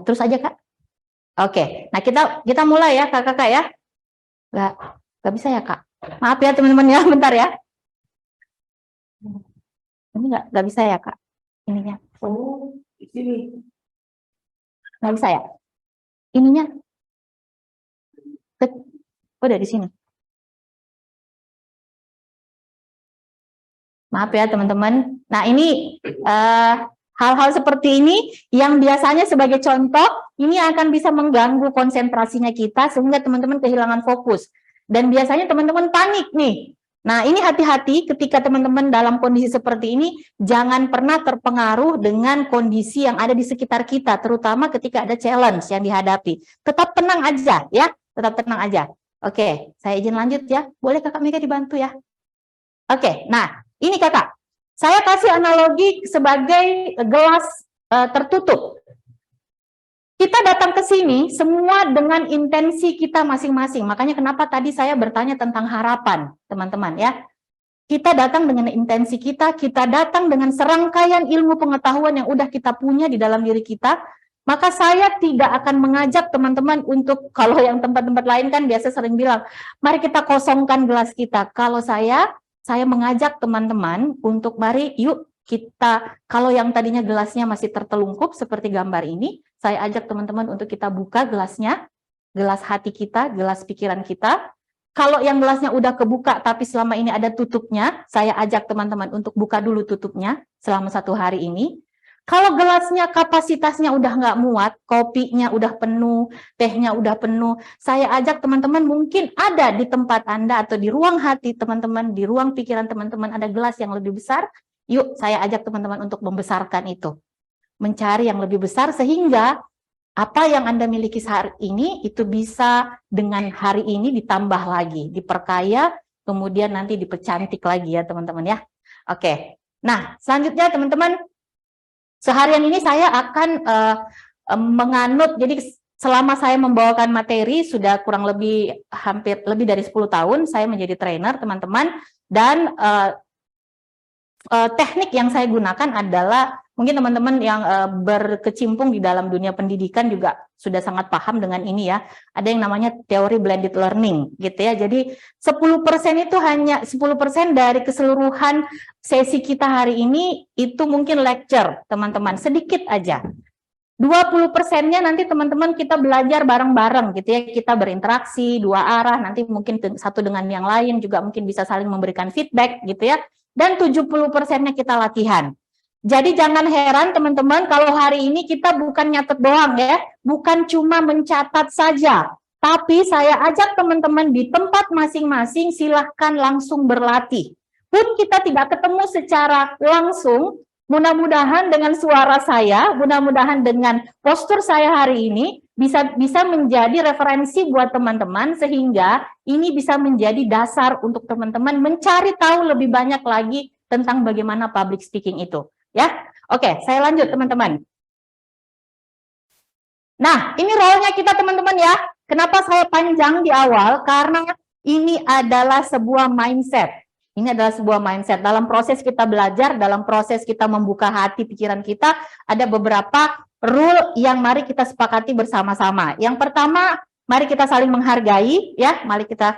Terus aja Kak. Oke, nah kita mulai ya Kakak ya. Nggak bisa ya Kak. Maaf ya teman-teman ya, bentar ya. Ini nggak bisa ya Kak. Ininya. Oh, di sini. Nggak bisa ya. Ininya. Oh, dari sini. Maaf ya teman-teman. Nah ini hal-hal seperti ini yang biasanya sebagai contoh, ini akan bisa mengganggu konsentrasinya kita sehingga teman-teman kehilangan fokus. Dan biasanya teman-teman panik nih. Nah ini hati-hati ketika teman-teman dalam kondisi seperti ini, jangan pernah terpengaruh dengan kondisi yang ada di sekitar kita, terutama ketika ada challenge yang dihadapi. Tetap tenang aja ya, tetap tenang aja. Oke, saya izin lanjut ya. Boleh Kakak Mika dibantu ya? Oke, nah ini Kakak, saya kasih analogi sebagai gelas tertutup. Kita datang ke sini semua dengan intensi kita masing-masing. Makanya kenapa tadi saya bertanya tentang harapan, teman-teman ya. Kita datang dengan intensi kita datang dengan serangkaian ilmu pengetahuan yang udah kita punya di dalam diri kita. Maka saya tidak akan mengajak teman-teman untuk, kalau yang tempat-tempat lain kan biasa sering bilang, mari kita kosongkan gelas kita. Kalau saya mengajak teman-teman untuk mari yuk kita, kalau yang tadinya gelasnya masih tertelungkup seperti gambar ini, saya ajak teman-teman untuk kita buka gelasnya, gelas hati kita, gelas pikiran kita. Kalau yang gelasnya udah kebuka tapi selama ini ada tutupnya, saya ajak teman-teman untuk buka dulu tutupnya selama 1 hari ini. Kalau gelasnya kapasitasnya udah nggak muat, kopinya udah penuh, tehnya udah penuh, saya ajak teman-teman mungkin ada di tempat Anda atau di ruang hati teman-teman, di ruang pikiran teman-teman ada gelas yang lebih besar, yuk saya ajak teman-teman untuk membesarkan itu. Mencari yang lebih besar sehingga apa yang Anda miliki hari ini itu bisa dengan hari ini ditambah lagi, diperkaya, kemudian nanti dipercantik lagi ya teman-teman ya. Oke, nah selanjutnya teman-teman, seharian ini saya akan menganut, jadi selama saya membawakan materi sudah kurang lebih hampir lebih dari 10 tahun saya menjadi trainer teman-teman, dan teknik yang saya gunakan adalah, mungkin teman-teman yang berkecimpung di dalam dunia pendidikan juga sudah sangat paham dengan ini ya. Ada yang namanya teori blended learning gitu ya. Jadi 10% itu hanya 10% dari keseluruhan sesi kita hari ini itu mungkin lecture, teman-teman, sedikit aja. 20%-nya nanti teman-teman kita belajar bareng-bareng gitu ya, kita berinteraksi 2 arah, nanti mungkin satu dengan yang lain juga mungkin bisa saling memberikan feedback gitu ya, dan 70%-nya kita latihan. Jadi jangan heran teman-teman kalau hari ini kita bukan nyatet doang ya, bukan cuma mencatat saja, tapi saya ajak teman-teman di tempat masing-masing silahkan langsung berlatih. Pun kita tidak ketemu secara langsung, mudah-mudahan dengan suara saya, mudah-mudahan dengan postur saya hari ini bisa menjadi referensi buat teman-teman sehingga ini bisa menjadi dasar untuk teman-teman mencari tahu lebih banyak lagi tentang bagaimana public speaking itu, ya. Oke, saya lanjut teman-teman. Nah, ini role-nya kita teman-teman ya. Kenapa saya panjang di awal? Karena ini adalah sebuah mindset. Ini adalah sebuah mindset. Dalam proses kita belajar, dalam proses kita membuka hati, pikiran kita, ada beberapa rule yang mari kita sepakati bersama-sama. Yang pertama, mari kita saling menghargai, ya. Mari kita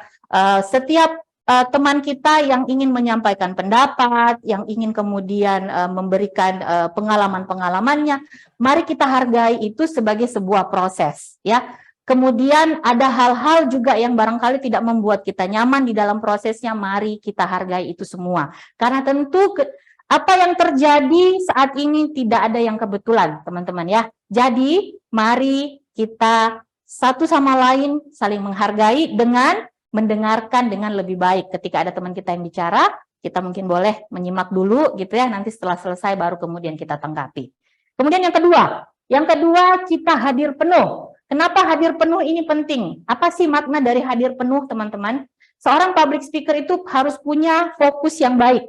setiap teman kita yang ingin menyampaikan pendapat, yang ingin kemudian memberikan pengalaman-pengalamannya, mari kita hargai itu sebagai sebuah proses, ya. Kemudian ada hal-hal juga yang barangkali tidak membuat kita nyaman di dalam prosesnya, mari kita hargai itu semua. Karena tentu apa yang terjadi saat ini tidak ada yang kebetulan, teman-teman ya. Jadi, mari kita satu sama lain saling menghargai dengan mendengarkan dengan lebih baik. Ketika ada teman kita yang bicara, kita mungkin boleh menyimak dulu gitu ya, nanti setelah selesai baru kemudian kita tanggapi. Kemudian yang kedua kita hadir penuh. Kenapa hadir penuh ini penting? Apa sih makna dari hadir penuh, teman-teman? Seorang public speaker itu harus punya fokus yang baik.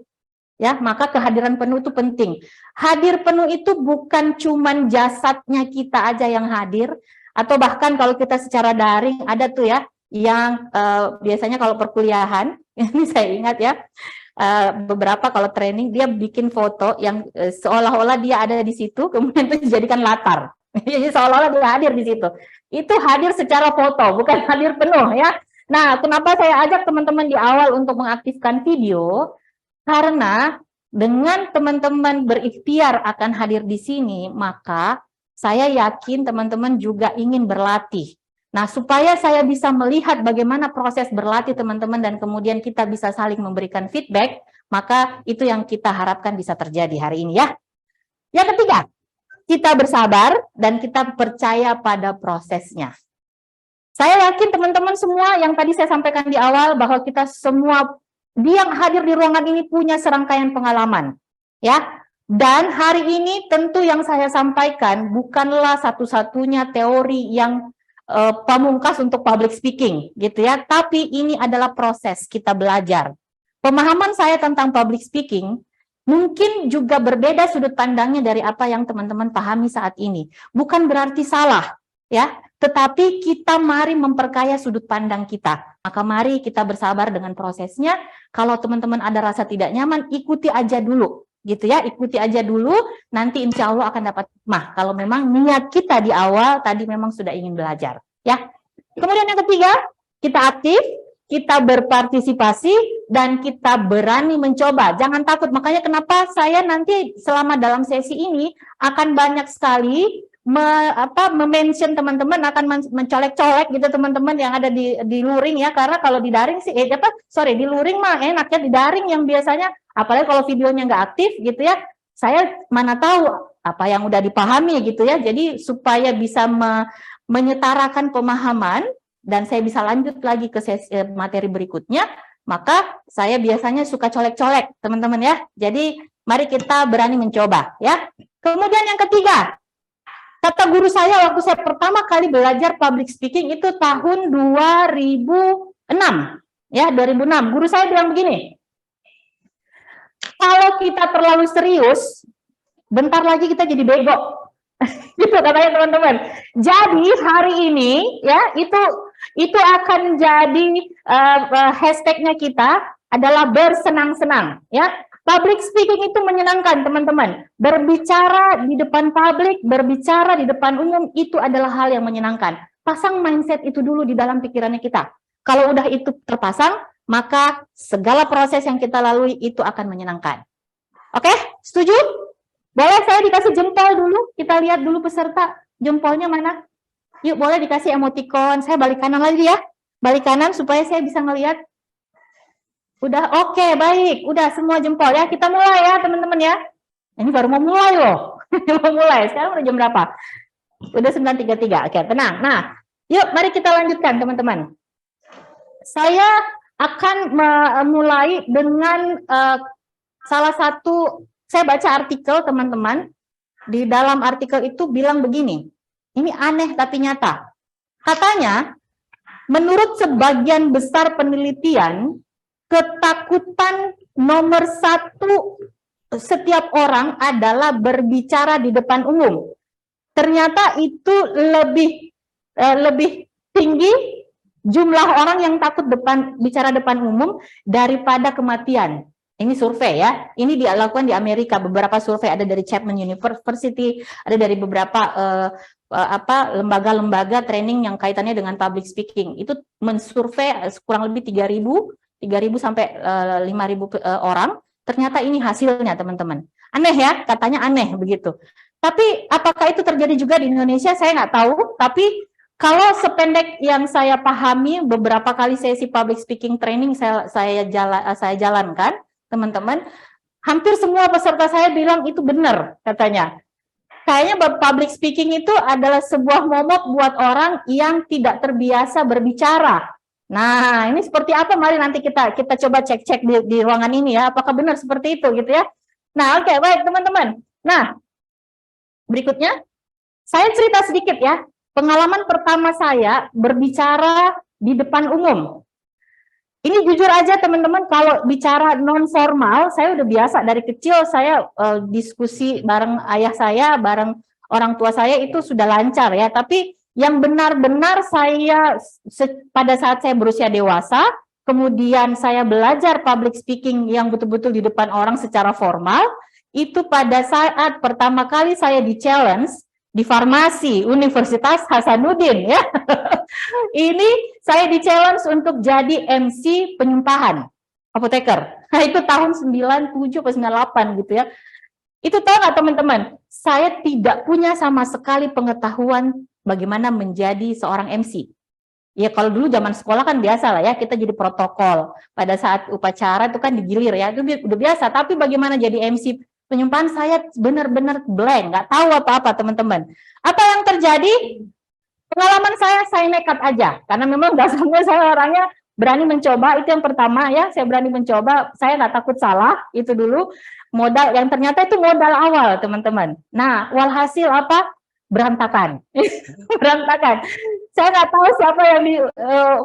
Ya, maka kehadiran penuh itu penting. Hadir penuh itu bukan cuman jasadnya kita aja yang hadir, atau bahkan kalau kita secara daring ada tuh ya, yang biasanya kalau perkuliahan, ini saya ingat ya, beberapa kalau training dia bikin foto yang seolah-olah dia ada di situ, kemudian itu dijadikan latar. Jadi seolah-olah dia hadir di situ. Itu hadir secara foto, bukan hadir penuh ya. Nah, kenapa saya ajak teman-teman di awal untuk mengaktifkan video? Karena dengan teman-teman berikhtiar akan hadir di sini, maka saya yakin teman-teman juga ingin berlatih. Nah, supaya saya bisa melihat bagaimana proses berlatih teman-teman dan kemudian kita bisa saling memberikan feedback, maka itu yang kita harapkan bisa terjadi hari ini ya. Yang ketiga, kita bersabar dan kita percaya pada prosesnya. Saya yakin teman-teman semua yang tadi saya sampaikan di awal bahwa kita semua yang hadir di ruangan ini punya serangkaian pengalaman, ya. Dan hari ini tentu yang saya sampaikan bukanlah satu-satunya teori yang pamungkas untuk public speaking, gitu ya. Tapi ini adalah proses kita belajar. Pemahaman saya tentang public speaking mungkin juga berbeda sudut pandangnya dari apa yang teman-teman pahami saat ini. Bukan berarti salah, ya. Tetapi kita mari memperkaya sudut pandang kita. Maka mari kita bersabar dengan prosesnya. Kalau teman-teman ada rasa tidak nyaman, ikuti aja dulu, gitu ya. Ikuti aja dulu, nanti insya Allah akan dapat hikmah. Kalau memang niat kita di awal tadi memang sudah ingin belajar, ya. Kemudian yang ketiga, kita aktif, kita berpartisipasi, dan kita berani mencoba. Jangan takut. Makanya kenapa saya nanti selama dalam sesi ini akan banyak sekali mention teman-teman, akan mencolek-colek gitu teman-teman yang ada di luring ya. Karena kalau di daring sih, di luring mah enaknya, di daring yang biasanya, apalagi kalau videonya nggak aktif gitu ya, saya mana tahu apa yang udah dipahami gitu ya. Jadi supaya bisa menyetarakan pemahaman, dan saya bisa lanjut lagi ke sesi materi berikutnya, maka saya biasanya suka colek-colek teman-teman ya. Jadi mari kita berani mencoba ya. Kemudian yang ketiga, kata guru saya waktu saya pertama kali belajar public speaking itu tahun 2006 ya, 2006. Guru saya bilang begini, kalau kita terlalu serius, bentar lagi kita jadi bego. Gitu katanya teman-teman. Jadi hari ini ya itu akan jadi hashtagnya kita adalah bersenang-senang ya. Public speaking itu menyenangkan teman-teman. Berbicara di depan publik, berbicara di depan umum itu adalah hal yang menyenangkan. Pasang mindset itu dulu di dalam pikirannya kita. Kalau udah itu terpasang, maka segala proses yang kita lalui itu akan menyenangkan. Oke, setuju? Boleh saya dikasih jempol dulu? Kita lihat dulu peserta jempolnya mana? Yuk, boleh dikasih emoticon. Saya balik kanan lagi ya. Balik kanan supaya saya bisa ngelihat. Udah, oke, baik. Udah semua jempol ya. Kita mulai ya, teman-teman ya. Ini baru mau mulai loh. Mau mulai. Sekarang udah jam berapa? Udah 9.33. Oke, tenang. Nah, yuk mari kita lanjutkan, teman-teman. Saya akan mulai dengan salah satu. Saya baca artikel teman-teman, di dalam artikel itu bilang begini, ini aneh tapi nyata. Katanya, menurut sebagian besar penelitian, ketakutan nomor 1 setiap orang adalah berbicara di depan umum. Ternyata itu lebih tinggi jumlah orang yang takut bicara depan umum daripada kematian. Ini survei ya, ini dilakukan di Amerika, beberapa survei ada dari Chapman University, ada dari beberapa lembaga-lembaga training yang kaitannya dengan public speaking. Itu mensurvei kurang lebih 3.000 sampai 5.000 orang. Ternyata ini hasilnya teman-teman. Aneh ya, katanya aneh begitu. Tapi apakah itu terjadi juga di Indonesia? Saya nggak tahu. Tapi kalau sependek yang saya pahami, beberapa kali sesi public speaking training saya jalankan, teman-teman, hampir semua peserta saya bilang itu benar katanya. Kayaknya public speaking itu adalah sebuah momok buat orang yang tidak terbiasa berbicara. Nah, ini seperti apa? Mari nanti kita coba cek-cek di ruangan ini ya, apakah benar seperti itu gitu ya. Nah, oke, baik teman-teman. Nah, berikutnya saya cerita sedikit ya. Pengalaman pertama saya berbicara di depan umum. Ini jujur aja teman-teman, kalau bicara non formal, saya udah biasa dari kecil. Saya diskusi bareng ayah saya, bareng orang tua saya itu sudah lancar ya. Tapi yang benar-benar saya pada saat saya berusia dewasa, kemudian saya belajar public speaking yang betul-betul di depan orang secara formal, itu pada saat pertama kali saya di challenge di farmasi Universitas Hasanuddin ya. Ini saya di-challenge untuk jadi MC penyumpahan apoteker. Nah, itu tahun 97 atau 98 gitu ya. Itu tahu nggak teman-teman? Saya tidak punya sama sekali pengetahuan bagaimana menjadi seorang MC. Ya kalau dulu zaman sekolah kan biasa lah ya, kita jadi protokol. Pada saat upacara itu kan digilir ya, itu udah biasa. Tapi bagaimana jadi MC penyumpahan, saya benar-benar blank, nggak tahu apa-apa teman-teman. Apa yang terjadi? Pengalaman saya nekat aja. Karena memang dasarnya saya orangnya berani mencoba, itu yang pertama ya. Saya berani mencoba, saya nggak takut salah, itu dulu. Modal yang ternyata itu modal awal teman-teman. Nah, walhasil apa? Berantakan. Berantakan. Saya nggak tahu siapa yang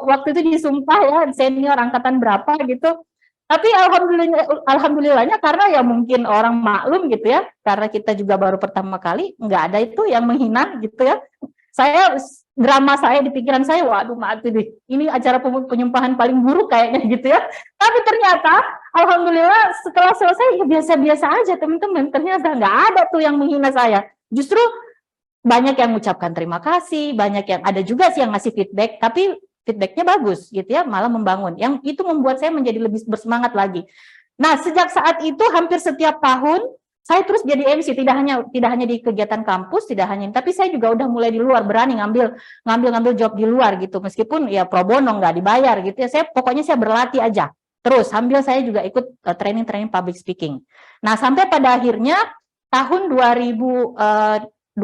waktu itu disumpah ya, senior angkatan berapa gitu. Tapi alhamdulillahnya karena ya mungkin orang maklum gitu ya, karena kita juga baru pertama kali, nggak ada itu yang menghina gitu ya. Drama saya di pikiran saya, waduh maaf ini acara penyumpahan paling buruk kayaknya gitu ya. Tapi ternyata alhamdulillah setelah selesai ya biasa-biasa aja teman-teman. Ternyata nggak ada tuh yang menghina saya. Justru banyak yang mengucapkan terima kasih, banyak yang ada juga sih yang ngasih feedback, tapi feedbacknya bagus gitu ya, malah membangun. Yang itu membuat saya menjadi lebih bersemangat lagi. Nah, sejak saat itu hampir setiap tahun saya terus jadi MC, tidak hanya di kegiatan kampus, tidak hanya, tapi saya juga udah mulai di luar, berani ngambil job di luar gitu, meskipun ya pro bono nggak dibayar gitu ya. Pokoknya saya berlatih aja. Terus sambil saya juga ikut training public speaking. Nah, sampai pada akhirnya tahun 2004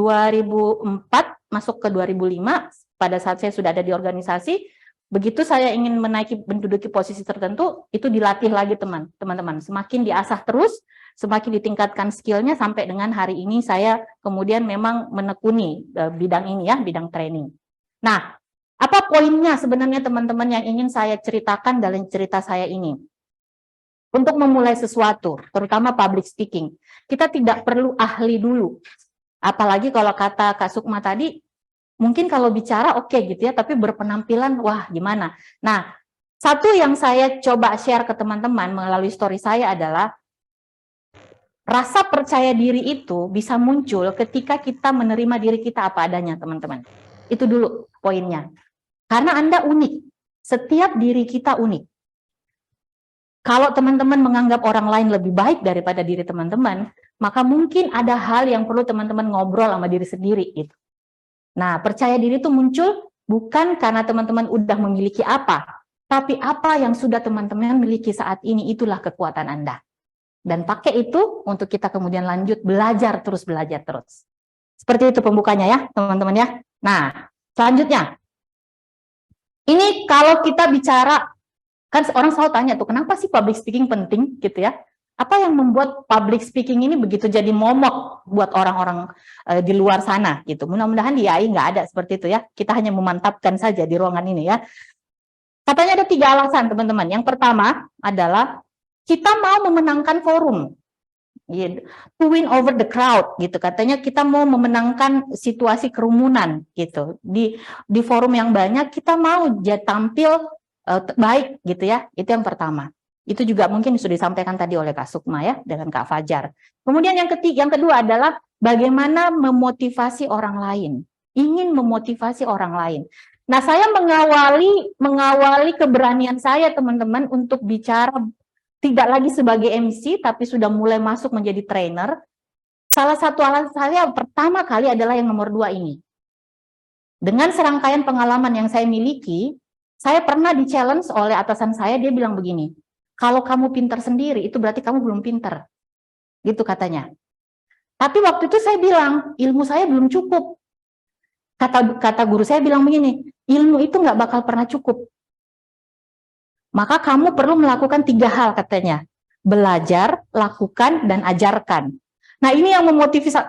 masuk ke 2005, pada saat saya sudah ada di organisasi, begitu saya ingin menduduki posisi tertentu, itu dilatih lagi teman-teman. Semakin diasah terus, semakin ditingkatkan skillnya sampai dengan hari ini saya kemudian memang menekuni bidang ini ya, bidang training. Nah, apa poinnya sebenarnya teman-teman yang ingin saya ceritakan dalam cerita saya ini? Untuk memulai sesuatu, terutama public speaking, kita tidak perlu ahli dulu. Apalagi kalau kata Kak Sukma tadi, mungkin kalau bicara oke gitu ya, tapi berpenampilan, wah gimana? Nah, satu yang saya coba share ke teman-teman melalui story saya adalah, rasa percaya diri itu bisa muncul ketika kita menerima diri kita apa adanya, teman-teman. Itu dulu poinnya. Karena Anda unik. Setiap diri kita unik. Kalau teman-teman menganggap orang lain lebih baik daripada diri teman-teman, maka mungkin ada hal yang perlu teman-teman ngobrol sama diri sendiri gitu. Nah, percaya diri itu muncul bukan karena teman-teman udah memiliki apa, tapi apa yang sudah teman-teman miliki saat ini, itulah kekuatan Anda. Dan pakai itu untuk kita kemudian lanjut belajar terus. Seperti itu pembukanya ya, teman-teman ya. Nah, selanjutnya. Ini kalau kita bicara, kan orang selalu tanya tuh, kenapa sih public speaking penting gitu ya? Apa yang membuat public speaking ini begitu jadi momok buat orang-orang di luar sana gitu? Mudah-mudahan di AI nggak ada seperti itu ya. Kita hanya memantapkan saja di ruangan ini ya. Katanya ada 3 alasan teman-teman. Yang pertama adalah kita mau memenangkan forum, to win over the crowd gitu. Katanya kita mau memenangkan situasi kerumunan gitu. Di forum yang banyak kita mau tampil baik gitu ya. Itu yang pertama. Itu juga mungkin sudah disampaikan tadi oleh Kak Sukma ya, dengan Kak Fajar. Kemudian yang kedua adalah bagaimana memotivasi orang lain. Ingin memotivasi orang lain. Nah, saya mengawali keberanian saya teman-teman untuk bicara tidak lagi sebagai MC, tapi sudah mulai masuk menjadi trainer. Salah satu alasan saya pertama kali adalah yang nomor 2 ini. Dengan serangkaian pengalaman yang saya miliki, saya pernah di-challenge oleh atasan saya, dia bilang begini, kalau kamu pintar sendiri, itu berarti kamu belum pintar. Gitu katanya. Tapi waktu itu saya bilang, ilmu saya belum cukup. Kata guru saya bilang begini, ilmu itu nggak bakal pernah cukup. Maka kamu perlu melakukan 3 hal katanya. Belajar, lakukan, dan ajarkan. Nah, ini yang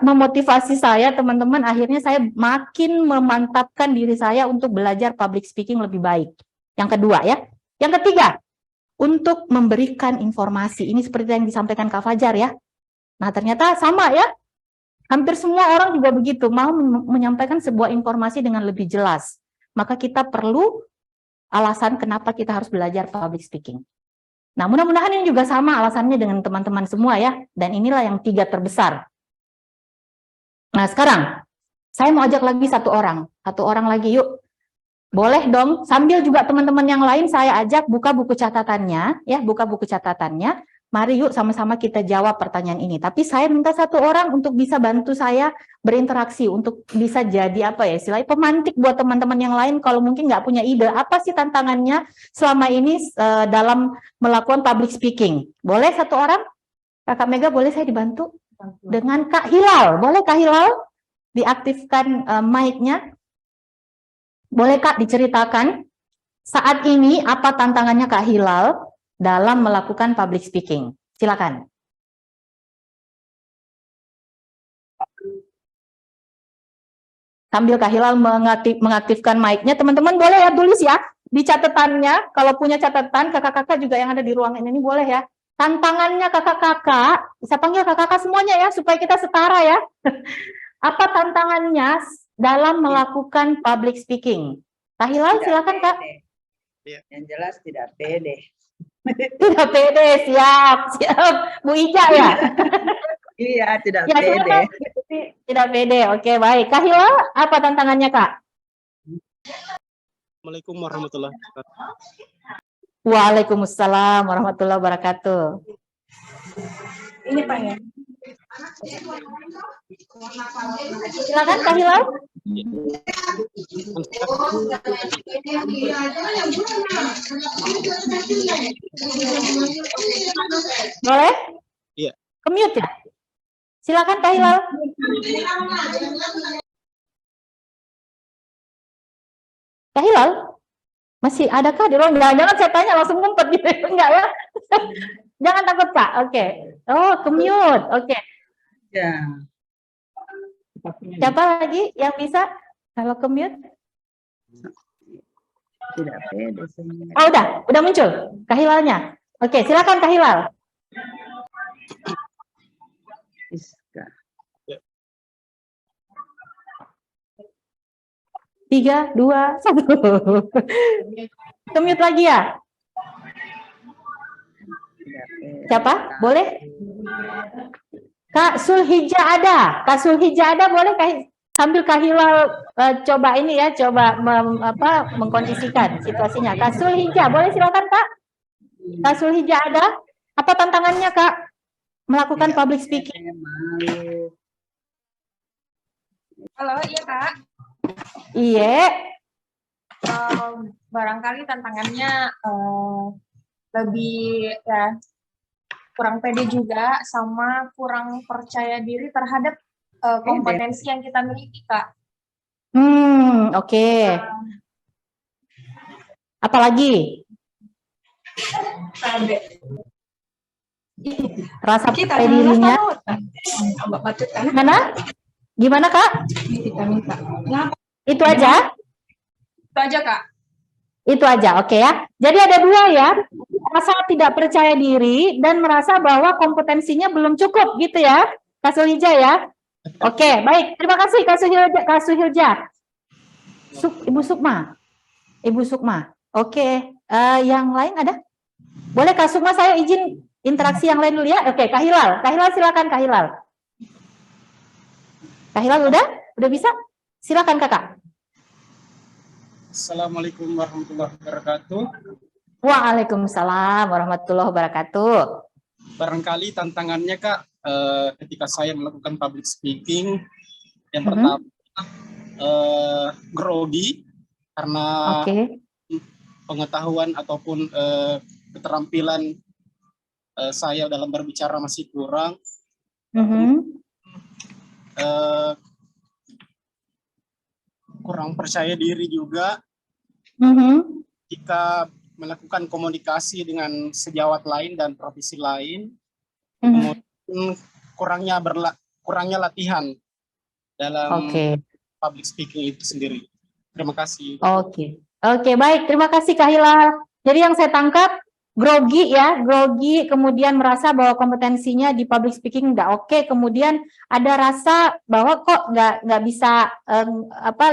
memotivasi saya, teman-teman. Akhirnya saya makin memantapkan diri saya untuk belajar public speaking lebih baik. Yang kedua ya. Yang ketiga, untuk memberikan informasi. Ini seperti yang disampaikan Kak Fajar ya. Nah, ternyata sama ya. Hampir semua orang juga begitu, mau menyampaikan sebuah informasi dengan lebih jelas. Maka kita perlu alasan kenapa kita harus belajar public speaking. Nah, mudah-mudahan ini juga sama alasannya dengan teman-teman semua ya. Dan inilah yang 3 terbesar. Nah, sekarang Saya mau ajak lagi satu orang lagi yuk. Boleh dong, sambil juga teman-teman yang lain saya ajak buka buku catatannya, ya, buka buku catatannya. Mari yuk sama-sama kita jawab pertanyaan ini. Tapi saya minta satu orang untuk bisa bantu saya berinteraksi, untuk bisa jadi apa ya, istilahnya pemantik buat teman-teman yang lain kalau mungkin nggak punya ide. Apa sih tantangannya selama ini dalam melakukan public speaking? Boleh satu orang? Kakak Mega, boleh saya dibantu? Dengan Kak Hilal. Boleh Kak Hilal diaktifkan mic-nya? Boleh Kak diceritakan saat ini apa tantangannya Kak Hilal dalam melakukan public speaking? Silakan. Sambil Kak Hilal mengaktifkan mic-nya, teman-teman boleh ya tulis ya di catatannya. Kalau punya catatan, kakak-kakak juga yang ada di ruangan ini boleh ya. Tantangannya kakak-kakak, bisa panggil kakak-kakak semuanya ya, supaya kita setara ya. Apa tantangannya dalam melakukan public speaking? Kak Hilal, silakan Kak. Yang jelas tidak pede. Tidak pede, siap. Bu Ija ya? Iya, tidak Ya, pede. silakan. Tidak pede, oke baik. Kak Hilal, apa tantangannya Kak? Assalamualaikum warahmatullahi wabarakatuh. Waalaikumsalam warahmatullahi wabarakatuh. Ini Pak ya. Silakan Kak Hilal. Boleh? Iya. Kemute ya? Silakan Kak Hilal. Kak Hilal? Masih adakah di ruang? Jangan saya tanya langsung ngumpet gitu. Enggak ya? Jangan takut Kak. Oke. Oh, kemute. Oke. Ya. Siapa lagi yang bisa kalau kemute? Tidak pede sebenarnya. Oh, udah muncul Kak Hilalnya. Oke, silakan Kak Hilal. Iska. 3, 2, 1. Kemute lagi ya? Tidak pede. Siapa? Boleh? Kak Sulhija ada? Kak Sulhija ada boleh sambil Kak Hilal coba ini ya, coba mengkondisikan situasinya. Kak Sulhija, boleh silakan Kak? Kak Sulhija ada? Apa tantangannya Kak? Melakukan public speaking. Malu. Halo, iya Kak. Iya. Barangkali tantangannya lebih ya kurang pede juga, sama kurang percaya diri terhadap kompetensi yang kita miliki Kak. Oke. Apalagi? Rasa percaya dirinya. Gimana Kak? Itu aja? Itu aja Kak. Itu aja, oke ya. Jadi ada dua ya, merasa tidak percaya diri dan merasa bahwa kompetensinya belum cukup gitu ya, Kak Sulhija ya. Oke, baik. Terima kasih Kak Sulhija. Ibu Sukma. Ibu Sukma. Oke, yang lain ada? Boleh Kak Sukma, saya izin interaksi yang lain dulu ya. Oke, Kak Hilal. Kak Hilal silakan Kak Hilal. Kak Hilal udah bisa? Silakan Kakak. Assalamualaikum warahmatullahi wabarakatuh. Waalaikumsalam warahmatullahi wabarakatuh. Barangkali tantangannya Kak, ketika saya melakukan public speaking, yang pertama grogi karena pengetahuan ataupun keterampilan saya dalam berbicara masih kurang. Kurang percaya diri juga jika melakukan komunikasi dengan sejawat lain dan profesi lain. Kemudian kurangnya latihan dalam public speaking itu sendiri. Terima kasih. Oke, baik. Terima kasih Kak Hilal. Jadi yang saya tangkap grogi ya, grogi, kemudian merasa bahwa kompetensinya di public speaking nggak oke, kemudian ada rasa bahwa kok nggak bisa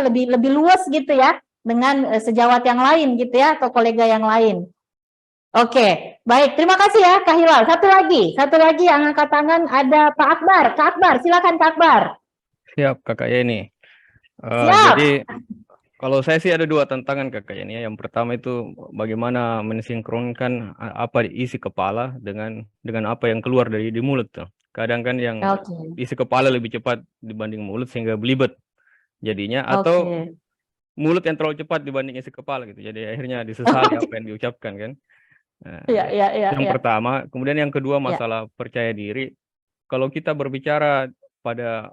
lebih luas gitu ya dengan sejawat yang lain gitu ya, atau kolega yang lain. Oke, baik. Terima kasih ya Kak Hilal. Satu lagi yang angkat tangan ada Pak Akbar. Kak Akbar, silakan Kak Akbar. Siap Kakak Yeni. Siap. Jadi kalau saya sih ada dua tantangan kakak ini ya. Yang pertama itu bagaimana mensinkronkan apa isi kepala dengan apa yang keluar dari di mulut tuh. Kadang kan yang Oke. isi kepala lebih cepat dibanding mulut sehingga belibet jadinya, Oke. atau mulut yang terlalu cepat dibanding isi kepala gitu. Jadi akhirnya disesali apa yang diucapkan kan. Nah, Iya, iya, iya, yang iya. pertama, kemudian yang kedua Ya. masalah percaya diri. Kalau kita berbicara pada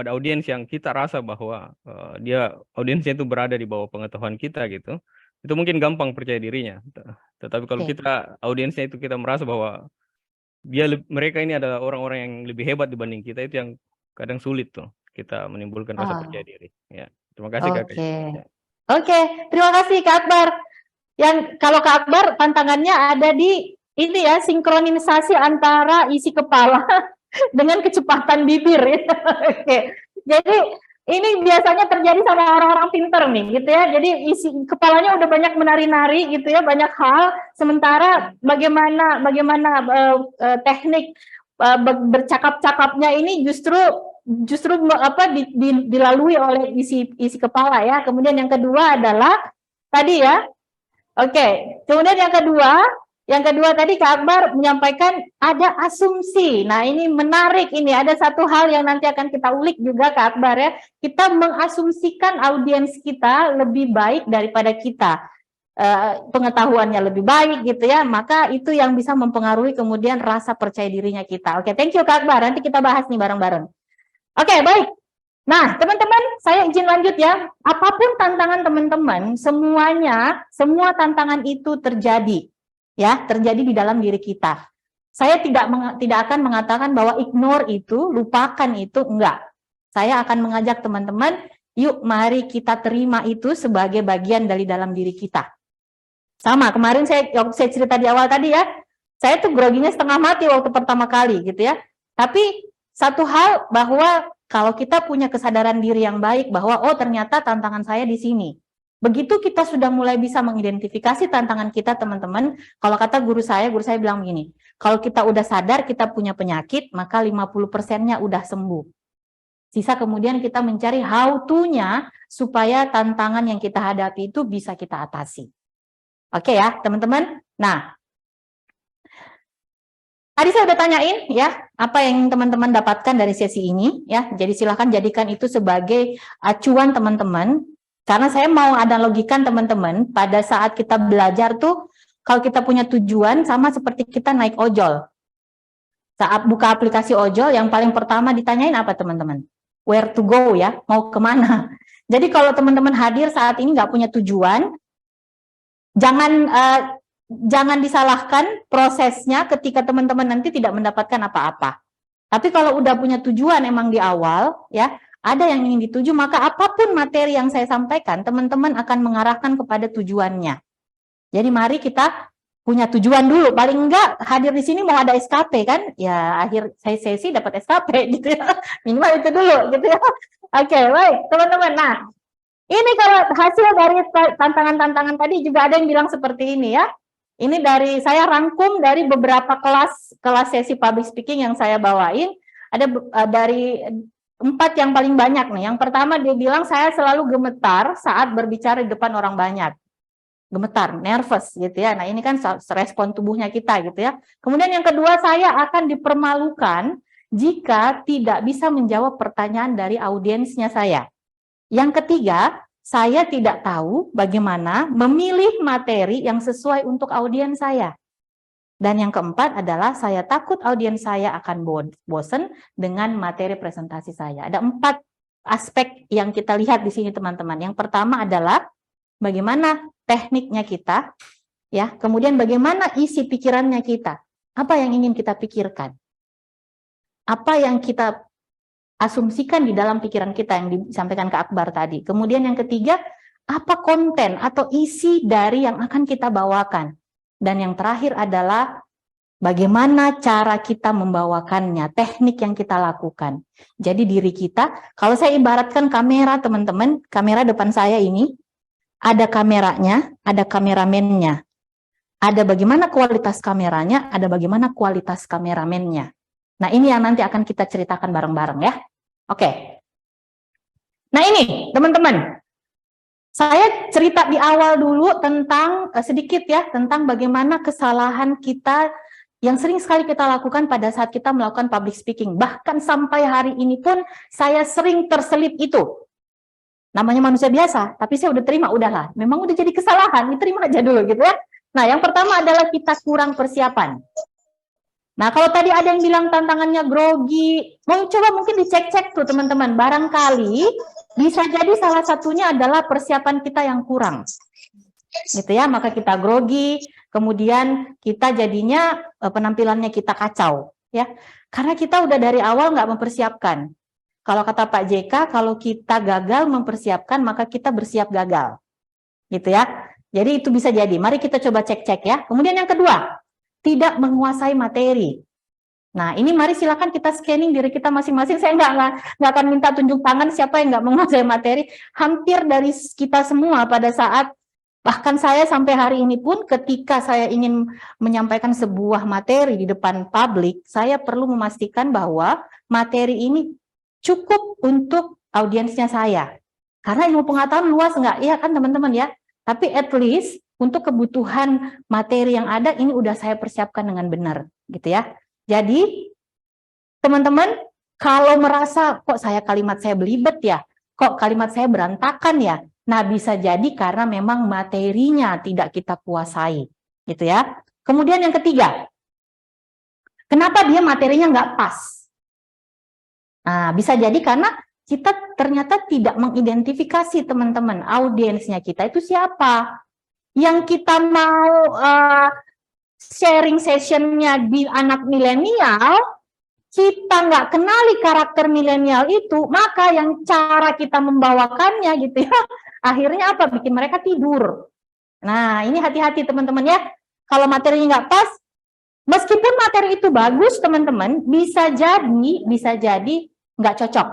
audiens yang kita rasa bahwa audiensnya itu berada di bawah pengetahuan kita gitu, itu mungkin gampang percaya dirinya. Tetapi kalau Oke. kita audiensnya itu kita merasa bahwa mereka ini adalah orang-orang yang lebih hebat dibanding kita, itu yang kadang sulit tuh kita menimbulkan rasa percaya diri. Ya, terima kasih kakak. Oke. Oke, terima kasih Kak Akbar. Yang kalau Kak Akbar tantangannya ada di ini ya, sinkronisasi antara isi kepala dengan kecepatan bibir ya. Oke. Jadi ini biasanya terjadi sama orang-orang pinter nih gitu ya. Jadi isi kepalanya udah banyak menari-nari gitu ya, banyak hal. Sementara bagaimana teknik bercakap-cakapnya ini justru dilalui oleh isi kepala ya. Kemudian yang kedua adalah tadi ya. Oke. Kemudian yang kedua tadi Kak Akbar menyampaikan ada asumsi. Nah, ini menarik ini. Ada satu hal yang nanti akan kita ulik juga Kak Akbar ya. Kita mengasumsikan audiens kita lebih baik daripada kita. Pengetahuannya lebih baik gitu ya. Maka itu yang bisa mempengaruhi kemudian rasa percaya dirinya kita. Oke, thank you Kak Akbar. Nanti kita bahas nih bareng-bareng. Oke, baik. Nah, teman-teman, saya izin lanjut ya. Apapun tantangan teman-teman, semua tantangan itu terjadi. Ya, terjadi di dalam diri kita. Saya tidak akan mengatakan bahwa ignore itu, lupakan itu, enggak. Saya akan mengajak teman-teman, yuk mari kita terima itu sebagai bagian dari dalam diri kita. Sama, kemarin saya cerita di awal tadi ya, saya tuh groginya setengah mati waktu pertama kali gitu ya. Tapi satu hal bahwa kalau kita punya kesadaran diri yang baik bahwa oh ternyata tantangan saya di sini. Begitu kita sudah mulai bisa mengidentifikasi tantangan kita teman-teman, kalau kata guru saya bilang begini, kalau kita udah sadar kita punya penyakit, maka 50%-nya udah sembuh. Sisa kemudian kita mencari how to-nya supaya tantangan yang kita hadapi itu bisa kita atasi. Oke ya teman-teman? Nah, tadi saya udah tanyain ya, apa yang teman-teman dapatkan dari sesi ini ya. Jadi silakan jadikan itu sebagai acuan teman-teman. Karena saya mau analogikan teman-teman pada saat kita belajar tuh, kalau kita punya tujuan sama seperti kita naik ojol. Saat buka aplikasi ojol, yang paling pertama ditanyain apa teman-teman? Where to go ya, mau kemana? Jadi kalau teman-teman hadir saat ini nggak punya tujuan, jangan disalahkan prosesnya ketika teman-teman nanti tidak mendapatkan apa-apa. Tapi kalau udah punya tujuan emang di awal, ya ada yang ingin dituju, maka apapun materi yang saya sampaikan, teman-teman akan mengarahkan kepada tujuannya. Jadi mari kita punya tujuan dulu. Paling enggak hadir di sini mau ada SKP kan? Ya akhir sesi dapat SKP gitu ya. Minimal itu dulu gitu ya. Oke, baik teman-teman. Nah, ini kalau hasil dari tantangan-tantangan tadi juga ada yang bilang seperti ini ya. Ini dari saya rangkum dari beberapa kelas sesi public speaking yang saya bawain. Ada dari 4 yang paling banyak nih. Yang pertama dia bilang saya selalu gemetar saat berbicara di depan orang banyak. Gemetar, nervous gitu ya. Nah, ini kan respon tubuhnya kita gitu ya. Kemudian yang kedua, saya akan dipermalukan jika tidak bisa menjawab pertanyaan dari audiensnya saya. Yang ketiga, saya tidak tahu bagaimana memilih materi yang sesuai untuk audiens saya. Dan yang keempat adalah saya takut audiens saya akan bosen dengan materi presentasi saya. Ada 4 aspek yang kita lihat di sini teman-teman. Yang pertama adalah bagaimana tekniknya kita, ya. Kemudian bagaimana isi pikirannya kita. Apa yang ingin kita pikirkan? Apa yang kita asumsikan di dalam pikiran kita yang disampaikan Kak Akbar tadi. Kemudian yang ketiga, apa konten atau isi dari yang akan kita bawakan. Dan yang terakhir adalah bagaimana cara kita membawakannya, teknik yang kita lakukan. Jadi diri kita, kalau saya ibaratkan kamera teman-teman, kamera depan saya ini, ada kameranya, ada kameramennya. Ada bagaimana kualitas kameranya, ada bagaimana kualitas kameramennya. Nah ini yang nanti akan kita ceritakan bareng-bareng ya. Oke. Nah ini teman-teman, saya cerita di awal dulu tentang sedikit ya, tentang bagaimana kesalahan kita yang sering sekali kita lakukan pada saat kita melakukan public speaking. Bahkan sampai hari ini pun saya sering terselip itu. Namanya manusia biasa, tapi saya udah terima, udahlah. Memang udah jadi kesalahan, diterima aja dulu gitu ya. Nah, yang pertama adalah kita kurang persiapan. Nah, kalau tadi ada yang bilang tantangannya grogi, mau coba mungkin dicek-cek tuh teman-teman. Barangkali bisa jadi salah satunya adalah persiapan kita yang kurang. Gitu ya, maka kita grogi, kemudian kita jadinya penampilannya kita kacau. Ya, karena kita udah dari awal nggak mempersiapkan. Kalau kata Pak JK, kalau kita gagal mempersiapkan, maka kita bersiap gagal. Gitu ya. Jadi itu bisa jadi. Mari kita coba cek-cek ya. Kemudian yang kedua, tidak menguasai materi. Nah, ini mari silakan kita scanning diri kita masing-masing. Saya nggak akan minta tunjuk tangan siapa yang nggak menguasai materi. Hampir dari kita semua pada saat, bahkan saya sampai hari ini pun ketika saya ingin menyampaikan sebuah materi di depan publik, saya perlu memastikan bahwa materi ini cukup untuk audiensnya saya. Karena ilmu pengetahuan luas nggak? Iya kan teman-teman ya? Tapi at least untuk kebutuhan materi yang ada ini udah saya persiapkan dengan benar, gitu ya. Jadi teman-teman kalau merasa kok kalimat saya belibet ya, kok kalimat saya berantakan ya, nah bisa jadi karena memang materinya tidak kita kuasai, gitu ya. Kemudian yang ketiga, kenapa dia materinya nggak pas? Nah bisa jadi karena kita ternyata tidak mengidentifikasi teman-teman audiensnya kita itu siapa. Yang kita mau sharing sessionnya di anak milenial, kita nggak kenali karakter milenial itu, maka yang cara kita membawakannya gitu ya, akhirnya apa? Bikin mereka tidur. Nah ini hati-hati teman-teman ya, kalau materinya nggak pas, meskipun materi itu bagus teman-teman, bisa jadi nggak cocok.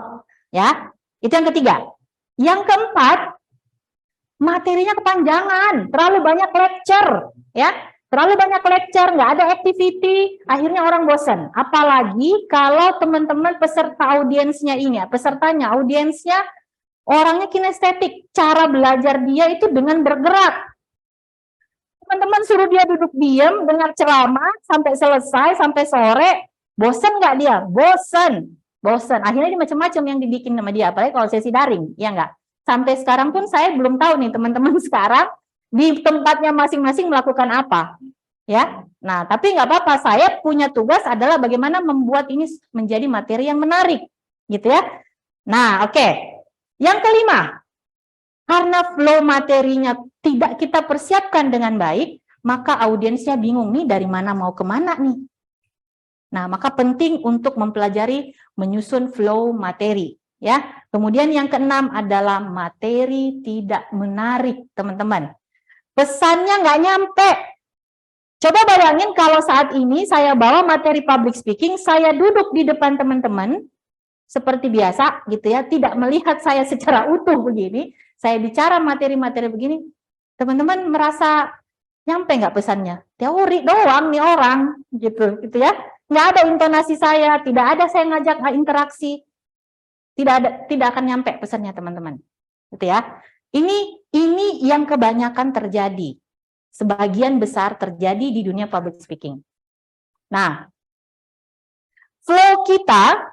Ya, itu yang ketiga. Yang keempat, materinya kepanjangan, terlalu banyak lecture, ya, terlalu banyak lecture, nggak ada activity, akhirnya orang bosan. Apalagi kalau teman-teman peserta audiensnya ini, pesertanya, audiensnya orangnya kinestetik, cara belajar dia itu dengan bergerak. Teman-teman suruh dia duduk diam, dengar ceramah sampai selesai, sampai sore, bosan nggak dia? Bosan. Akhirnya ini macam-macam yang dibikin sama dia, apalagi kalau sesi daring, ya enggak? Sampai sekarang pun saya belum tahu nih teman-teman sekarang di tempatnya masing-masing melakukan apa, ya. Nah, tapi nggak apa-apa, saya punya tugas adalah bagaimana membuat ini menjadi materi yang menarik, gitu ya. Nah, oke. Yang kelima, karena flow materinya tidak kita persiapkan dengan baik, maka audiensnya bingung nih dari mana mau kemana nih. Nah, maka penting untuk mempelajari menyusun flow materi, ya. Kemudian yang keenam adalah materi tidak menarik, teman-teman. Pesannya nggak nyampe. Coba bayangin kalau saat ini saya bawa materi public speaking, saya duduk di depan teman-teman seperti biasa, gitu ya, tidak melihat saya secara utuh begini, saya bicara materi-materi begini, teman-teman merasa nyampe nggak pesannya? Teori doang nih orang, gitu ya. Nggak ada intonasi saya, tidak ada saya ngajak interaksi, tidak akan nyampe pesannya teman-teman, gitu ya. Ini yang kebanyakan terjadi, sebagian besar terjadi di dunia public speaking. Nah, flow kita,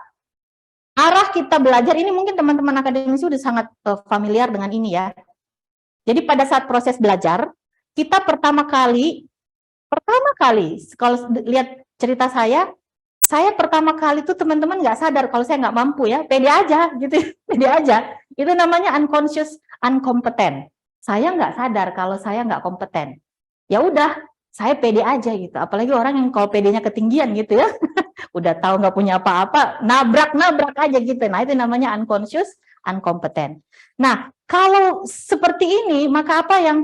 arah kita belajar ini mungkin teman-teman akademisi sudah sangat familiar dengan ini ya. Jadi pada saat proses belajar, kita pertama kali kalau lihat cerita saya pertama kali itu teman-teman nggak sadar kalau saya nggak mampu ya, pede aja gitu, pede aja. Itu namanya unconscious incompetent. Saya nggak sadar kalau saya nggak kompeten. Ya udah, saya pede aja gitu. Apalagi orang yang kalau pedenya ketinggian gitu ya, udah tahu nggak punya apa-apa, nabrak aja gitu. Nah itu namanya unconscious incompetent. Nah kalau seperti ini, maka apa yang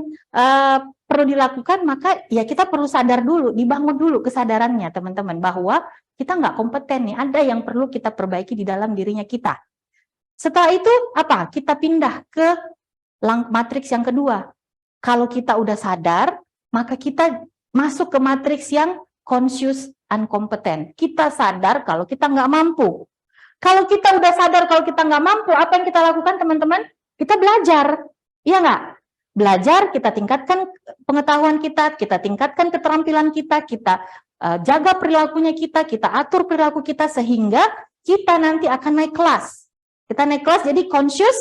perlu dilakukan? Maka ya kita perlu sadar dulu, dibangun dulu kesadarannya teman-teman bahwa kita nggak kompeten nih, ada yang perlu kita perbaiki di dalam dirinya kita. Setelah itu apa? Kita pindah ke matriks yang kedua. Kalau kita udah sadar, maka kita masuk ke matriks yang conscious incompetent. Kita sadar kalau kita nggak mampu. Kalau kita udah sadar kalau kita nggak mampu, apa yang kita lakukan teman-teman? Kita belajar, iya nggak? Belajar, kita tingkatkan pengetahuan kita tingkatkan keterampilan kita jaga perilakunya kita atur perilaku kita sehingga kita nanti akan naik kelas. Kita naik kelas jadi conscious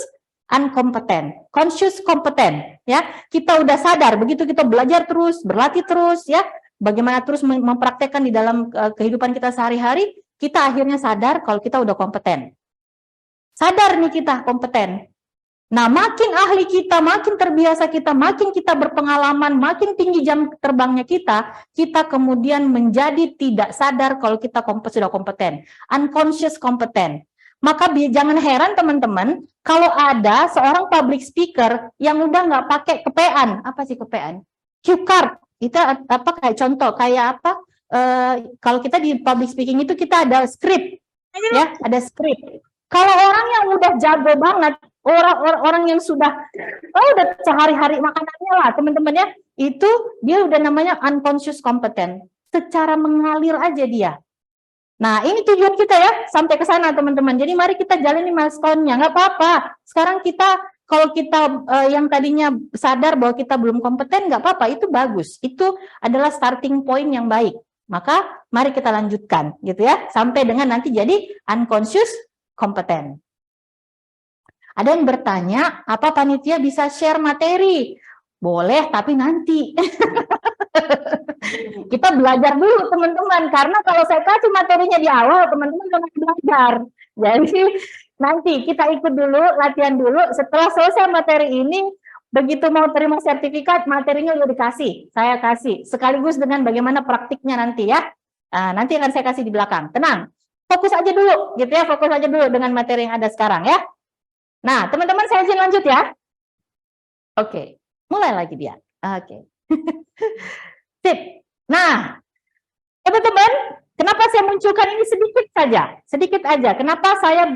unkompetent, conscious kompetent, ya. Kita udah sadar, begitu kita belajar terus, berlatih terus, ya. Bagaimana terus mempraktekkan di dalam kehidupan kita sehari-hari, kita akhirnya sadar kalau kita udah kompeten. Sadar nih kita kompeten. Nah, makin ahli kita, makin terbiasa kita, makin kita berpengalaman, makin tinggi jam terbangnya kita kemudian menjadi tidak sadar kalau kita sudah kompeten. Unconscious kompeten. Maka jangan heran teman-teman, kalau ada seorang public speaker yang udah nggak pakai kepean. Apa sih kepean? Cue card. Itu apa kayak contoh, kayak apa? Kalau kita di public speaking itu kita ada script. Ya, ada script. Kalau orang yang udah jago banget, orang yang sudah udah sehari-hari makanannya lah teman-teman ya, itu dia udah namanya unconscious competent, secara mengalir aja dia. Nah ini tujuan kita ya, sampai ke sana teman-teman. Jadi mari kita jalani milestone-nya, nggak apa-apa. Sekarang kita kalau kita yang tadinya sadar bahwa kita belum kompeten, nggak apa-apa, itu bagus, itu adalah starting point yang baik. Maka mari kita lanjutkan gitu ya, sampai dengan nanti jadi unconscious kompeten. Ada yang bertanya, apa panitia bisa share materi? Boleh, tapi nanti. Kita belajar dulu teman-teman, karena kalau saya kasih materinya di awal, teman-teman jangan belajar. Jadi nanti kita ikut dulu, latihan dulu, setelah selesai materi ini, begitu mau terima sertifikat, materinya udah dikasih, saya kasih, sekaligus dengan bagaimana praktiknya nanti ya. Nah, nanti akan saya kasih di belakang, tenang. Fokus aja dulu, gitu ya, fokus aja dulu dengan materi yang ada sekarang ya. Nah, teman-teman saya izin lanjut ya. Oke, mulai lagi dia. Oke. Sip. Nah, teman-teman, kenapa saya munculkan ini sedikit aja. Kenapa saya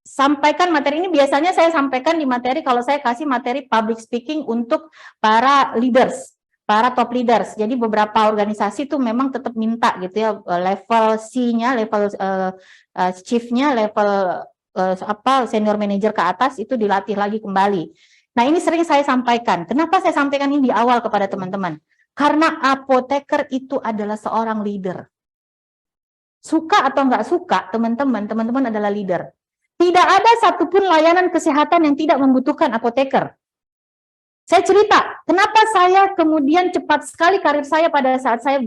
sampaikan materi ini? Biasanya saya sampaikan di materi kalau saya kasih materi public speaking untuk para leaders, para top leaders. Jadi beberapa organisasi itu memang tetap minta gitu ya, level C-nya, level chief-nya, level senior manager ke atas itu dilatih lagi kembali. Nah ini sering saya sampaikan. Kenapa saya sampaikan ini di awal kepada teman-teman? Karena apoteker itu adalah seorang leader. Suka atau nggak suka, teman-teman adalah leader. Tidak ada satupun layanan kesehatan yang tidak membutuhkan apoteker. Saya cerita, kenapa saya kemudian cepat sekali karir saya pada saat saya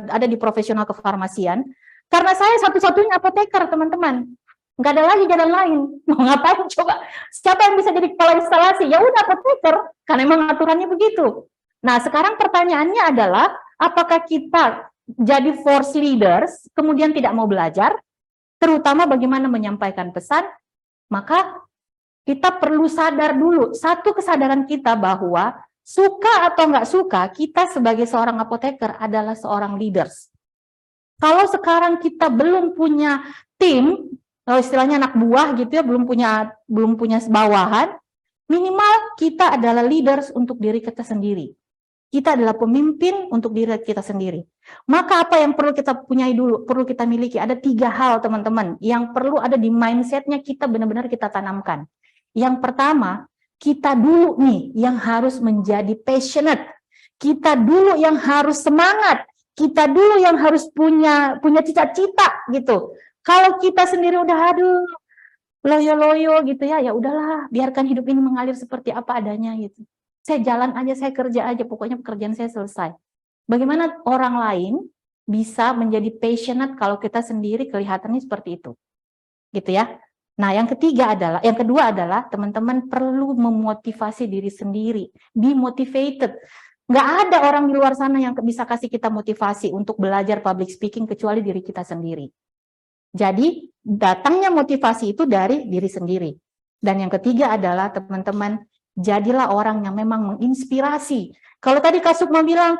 ada di profesional kefarmasian, karena saya satu-satunya apoteker, teman-teman. Nggak ada lagi jalan lain. Mau ngapain coba? Siapa yang bisa jadi kepala instalasi? Ya udah apoteker, karena memang aturannya begitu. Nah, sekarang pertanyaannya adalah, apakah kita jadi force leaders, kemudian tidak mau belajar, terutama bagaimana menyampaikan pesan, maka kita perlu sadar dulu, satu kesadaran kita bahwa suka atau nggak suka, kita sebagai seorang apoteker adalah seorang leaders. Kalau sekarang kita belum punya tim, kalau istilahnya anak buah gitu ya, belum punya bawahan, minimal kita adalah leaders untuk diri kita sendiri. Kita adalah pemimpin untuk diri kita sendiri. Maka apa yang perlu kita punyai dulu, perlu kita miliki? Ada 3 hal teman-teman yang perlu ada di mindsetnya kita benar-benar kita tanamkan. Yang pertama, kita dulu nih yang harus menjadi passionate. Kita dulu yang harus semangat. Kita dulu yang harus punya cita-cita gitu. Kalau kita sendiri udah aduh loyo-loyo gitu ya, ya udahlah, biarkan hidup ini mengalir seperti apa adanya gitu. Saya jalan aja, saya kerja aja, pokoknya pekerjaan saya selesai. Bagaimana orang lain bisa menjadi passionate kalau kita sendiri kelihatannya seperti itu, gitu ya. Nah, yang kedua adalah teman-teman perlu memotivasi diri sendiri, be motivated. Nggak ada orang di luar sana yang bisa kasih kita motivasi untuk belajar public speaking kecuali diri kita sendiri. Jadi datangnya motivasi itu dari diri sendiri. Dan yang ketiga adalah teman-teman, jadilah orang yang memang menginspirasi. Kalau tadi Kak Sukma bilang,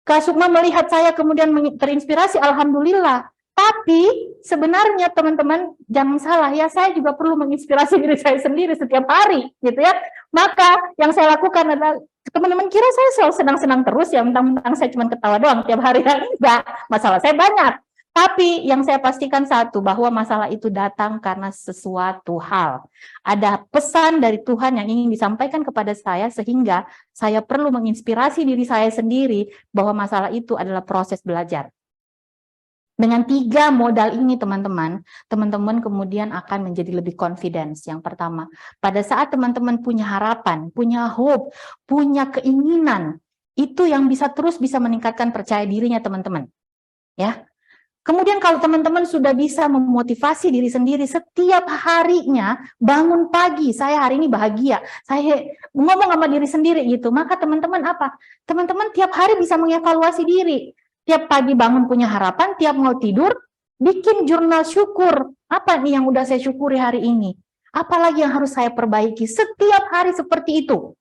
Kak Sukma melihat saya kemudian terinspirasi, alhamdulillah. Tapi sebenarnya teman-teman jangan salah ya, saya juga perlu menginspirasi diri saya sendiri setiap hari, gitu ya. Maka yang saya lakukan adalah, teman-teman kira saya selalu senang-senang terus ya, mentang-mentang saya cuma ketawa doang tiap hari, enggak, masalah saya banyak. Tapi yang saya pastikan satu, bahwa masalah itu datang karena sesuatu hal. Ada pesan dari Tuhan yang ingin disampaikan kepada saya, sehingga saya perlu menginspirasi diri saya sendiri bahwa masalah itu adalah proses belajar. Dengan 3 modal ini teman-teman kemudian akan menjadi lebih confidence. Yang pertama, pada saat teman-teman punya harapan, punya hope, punya keinginan, itu yang bisa meningkatkan percaya dirinya teman-teman. Ya. Kemudian kalau teman-teman sudah bisa memotivasi diri sendiri setiap harinya, bangun pagi, saya hari ini bahagia, saya ngomong sama diri sendiri gitu, maka teman-teman apa? Teman-teman tiap hari bisa mengevaluasi diri. Tiap pagi bangun punya harapan, tiap mau tidur, bikin jurnal syukur. Apa nih yang udah saya syukuri hari ini? Apalagi yang harus saya perbaiki? Setiap hari seperti itu.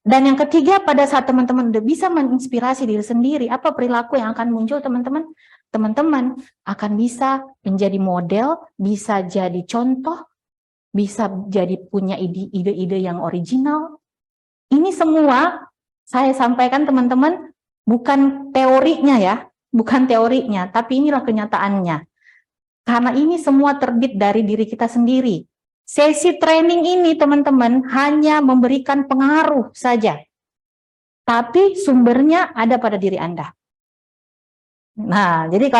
Dan yang ketiga, pada saat teman-teman udah bisa menginspirasi diri sendiri, apa perilaku yang akan muncul teman-teman? Teman-teman akan bisa menjadi model, bisa jadi contoh, bisa jadi punya ide-ide yang original. Ini semua saya sampaikan teman-teman, bukan teorinya ya, bukan teorinya, tapi inilah kenyataannya. Karena ini semua terbit dari diri kita sendiri. Sesi training ini teman-teman hanya memberikan pengaruh saja. Tapi sumbernya ada pada diri Anda. Nah, jadi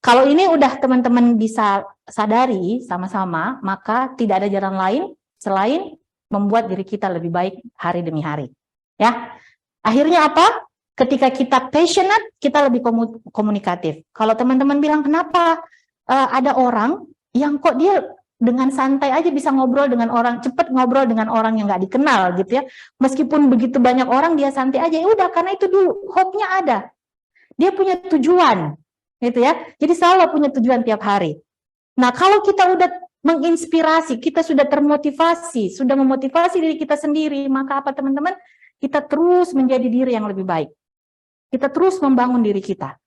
kalau ini udah teman-teman bisa sadari sama-sama, maka tidak ada jalan lain selain membuat diri kita lebih baik hari demi hari. Ya, akhirnya apa? Ketika kita passionate, kita lebih komunikatif. Kalau teman-teman bilang, kenapa ada orang yang kok dia dengan santai aja bisa ngobrol dengan orang, cepat ngobrol dengan orang yang nggak dikenal gitu ya. Meskipun begitu banyak orang, dia santai aja. Ya udah, karena itu dulu, hope-nya ada. Dia punya tujuan, gitu ya. Jadi selalu punya tujuan tiap hari. Nah, kalau kita udah menginspirasi, kita sudah termotivasi, sudah memotivasi diri kita sendiri, maka apa teman-teman? Kita terus menjadi diri yang lebih baik. Kita terus membangun diri kita.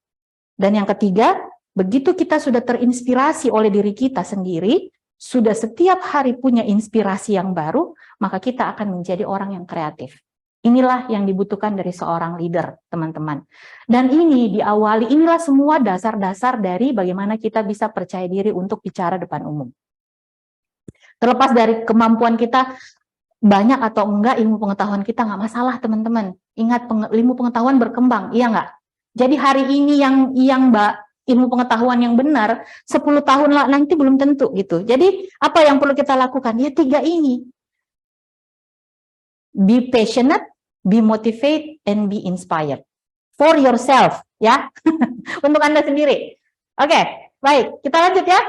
Dan yang ketiga, begitu kita sudah terinspirasi oleh diri kita sendiri, sudah setiap hari punya inspirasi yang baru, maka kita akan menjadi orang yang kreatif. Inilah yang dibutuhkan dari seorang leader, teman-teman. Dan ini diawali, inilah semua dasar-dasar dari bagaimana kita bisa percaya diri untuk bicara depan umum. Terlepas dari kemampuan kita, banyak atau enggak ilmu pengetahuan kita, nggak masalah, teman-teman. Ingat, ilmu pengetahuan berkembang, iya nggak? Jadi hari ini yang ilmu pengetahuan yang benar, 10 tahun lah nanti belum tentu gitu. Jadi apa yang perlu kita lakukan? Ya 3 ini. Be passionate, be motivated, and be inspired. For yourself, ya. Untuk Anda sendiri. Oke, baik. Kita lanjut ya.